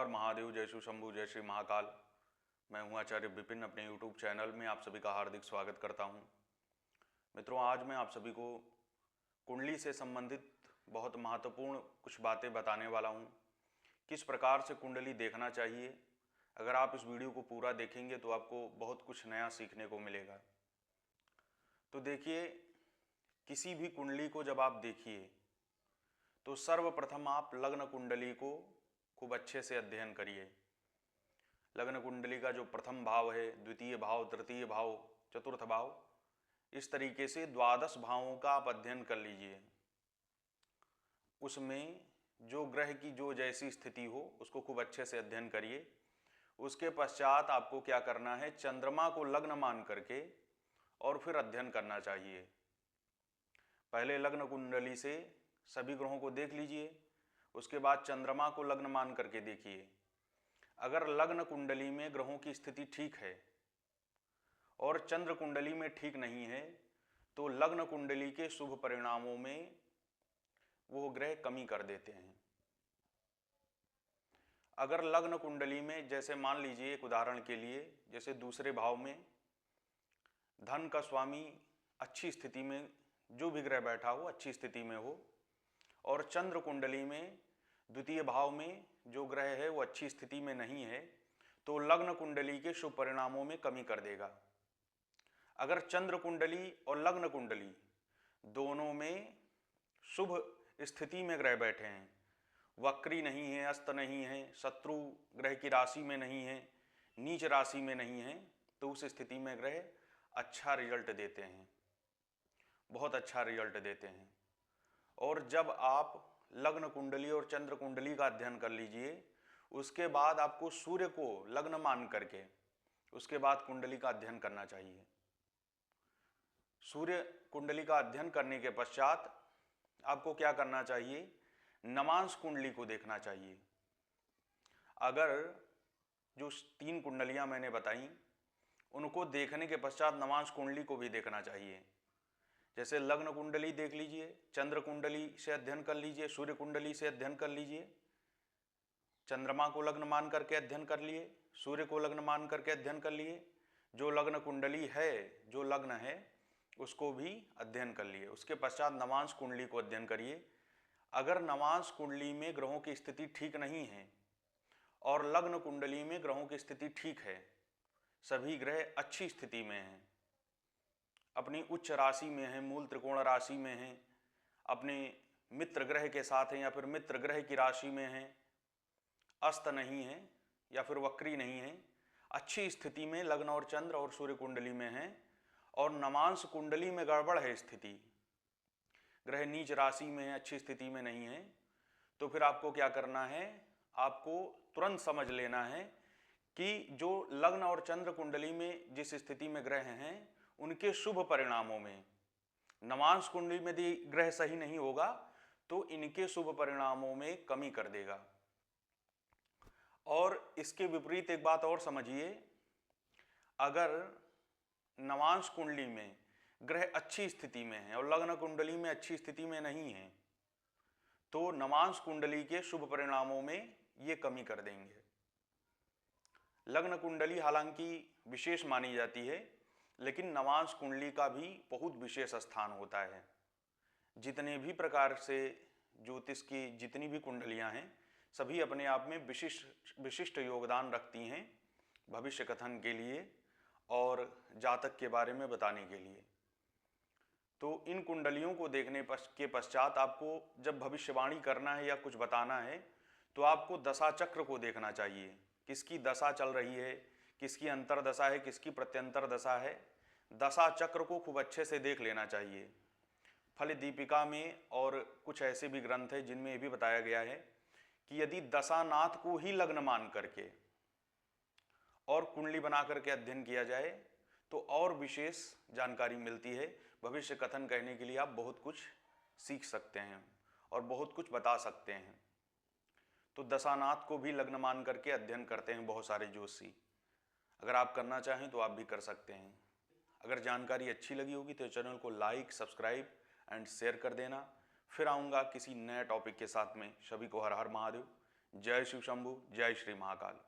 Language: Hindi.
महादेव। जय शिव शंभु, जय श्री महाकाल। मैं हूं आचार्य विपिन। अपने यूट्यूब चैनल में आप सभी का हार्दिक स्वागत करता हूं। मित्रों, आज मैं आप सभी को कुंडली से संबंधित बहुत महत्वपूर्ण कुछ बातें बताने वाला हूं। किस प्रकार से कुंडली देखना चाहिए, अगर आप इस वीडियो को पूरा देखेंगे तो आपको बहुत कुछ नया सीखने को मिलेगा। तो देखिए, किसी भी कुंडली को जब आप देखिए तो सर्वप्रथम आप लग्न कुंडली को खूब अच्छे से अध्ययन करिए। लग्न कुंडली का जो प्रथम भाव है, द्वितीय भाव, तृतीय भाव, चतुर्थ भाव, इस तरीके से 12 भावों का आप अध्ययन कर लीजिए। उसमें जो ग्रह की जो जैसी स्थिति हो उसको खूब अच्छे से अध्ययन करिए। उसके पश्चात आपको क्या करना है, चंद्रमा को लग्न मान करके और फिर अध्ययन करना चाहिए। पहले लग्न कुंडली से सभी ग्रहों को देख लीजिए, उसके बाद चंद्रमा को लग्न मान करके देखिए। अगर लग्न कुंडली में ग्रहों की स्थिति ठीक है और चंद्र कुंडली में ठीक नहीं है तो लग्न कुंडली के शुभ परिणामों में वो ग्रह कमी कर देते हैं। अगर लग्न कुंडली में, जैसे मान लीजिए एक उदाहरण के लिए, जैसे दूसरे भाव में धन का स्वामी अच्छी स्थिति में, जो भी ग्रह बैठा हो अच्छी स्थिति में हो, और चंद्र कुंडली में द्वितीय भाव में जो ग्रह है वो अच्छी स्थिति में नहीं है, तो लग्न कुंडली के शुभ परिणामों में कमी कर देगा। अगर चंद्र कुंडली और लग्न कुंडली दोनों में शुभ स्थिति में ग्रह बैठे हैं, वक्री नहीं है, अस्त नहीं है, शत्रु ग्रह की राशि में नहीं है, नीच राशि में नहीं है, तो उस स्थिति में ग्रह अच्छा रिजल्ट देते हैं, बहुत अच्छा रिजल्ट देते हैं। और जब आप लग्न कुंडली और चंद्र कुंडली का अध्ययन कर लीजिए, उसके बाद आपको सूर्य को लग्न मान करके उसके बाद कुंडली का अध्ययन करना चाहिए। सूर्य कुंडली का अध्ययन करने के पश्चात आपको क्या करना चाहिए, नवांश कुंडली को देखना चाहिए। अगर जो 3 कुंडलियां मैंने बताई उनको देखने के पश्चात नवांश कुंडली को भी देखना चाहिए। जैसे लग्न कुंडली देख लीजिए, चंद्र कुंडली से अध्ययन कर लीजिए, सूर्य कुंडली से अध्ययन कर लीजिए, चंद्रमा को लग्न मान करके अध्ययन कर लिए, सूर्य को लग्न मान करके अध्ययन कर लिए, जो लग्न कुंडली है, जो लग्न है उसको भी अध्ययन कर लिए। उसके पश्चात नवांश कुंडली को अध्ययन करिए। अगर नवांश कुंडली में ग्रहों की स्थिति ठीक नहीं है और लग्न कुंडली में ग्रहों की स्थिति ठीक है, सभी ग्रह अच्छी स्थिति में हैं, अपनी उच्च राशि में है, मूल त्रिकोण राशि में है, अपने मित्र ग्रह के साथ हैं या फिर मित्र ग्रह की राशि में है, अस्त नहीं है या फिर वक्री नहीं है, अच्छी स्थिति में लग्न और चंद्र और सूर्य कुंडली में है, और नवांश कुंडली में गड़बड़ है स्थिति, ग्रह नीच राशि में है, अच्छी स्थिति में नहीं है, तो फिर आपको क्या करना है, आपको तुरंत समझ लेना है कि जो लग्न और चंद्र कुंडली में जिस स्थिति में ग्रह हैं उनके शुभ परिणामों में, नवांश कुंडली में यदि ग्रह सही नहीं होगा तो इनके शुभ परिणामों में कमी कर देगा। और इसके विपरीत एक बात और समझिए, अगर नवांश कुंडली में ग्रह अच्छी स्थिति में है और लग्न कुंडली में अच्छी स्थिति में नहीं है तो नवांश कुंडली के शुभ परिणामों में ये कमी कर देंगे। लग्न कुंडली हालांकि विशेष मानी जाती है, लेकिन नवांश कुंडली का भी बहुत विशेष स्थान होता है। जितने भी प्रकार से ज्योतिष की जितनी भी कुंडलियां हैं, सभी अपने आप में विशिष्ट योगदान रखती हैं भविष्य कथन के लिए और जातक के बारे में बताने के लिए। तो इन कुंडलियों को देखने के पश्चात आपको जब भविष्यवाणी करना है या कुछ बताना है तो आपको दशा चक्र को देखना चाहिए, किसकी दशा चल रही है, किसकी अंतर दशा है, किसकी प्रत्यंतर दशा है। दशा चक्र को खूब अच्छे से देख लेना चाहिए। फल दीपिका में और कुछ ऐसे भी ग्रंथ हैं जिनमें ये भी बताया गया है कि यदि दशानाथ को ही लग्न मान करके और कुंडली बना करके अध्ययन किया जाए तो और विशेष जानकारी मिलती है। भविष्य कथन कहने के लिए आप बहुत कुछ सीख सकते हैं और बहुत कुछ बता सकते हैं। तो दशानाथ को भी लग्न मान करके अध्ययन करते हैं बहुत सारे ज्योतिषी। अगर आप करना चाहें तो आप भी कर सकते हैं। अगर जानकारी अच्छी लगी होगी तो चैनल को लाइक, सब्सक्राइब एंड शेयर कर देना। फिर आऊँगा किसी नए टॉपिक के साथ में। सभी को हर हर महादेव। जय शिव शंभु, जय श्री महाकाल।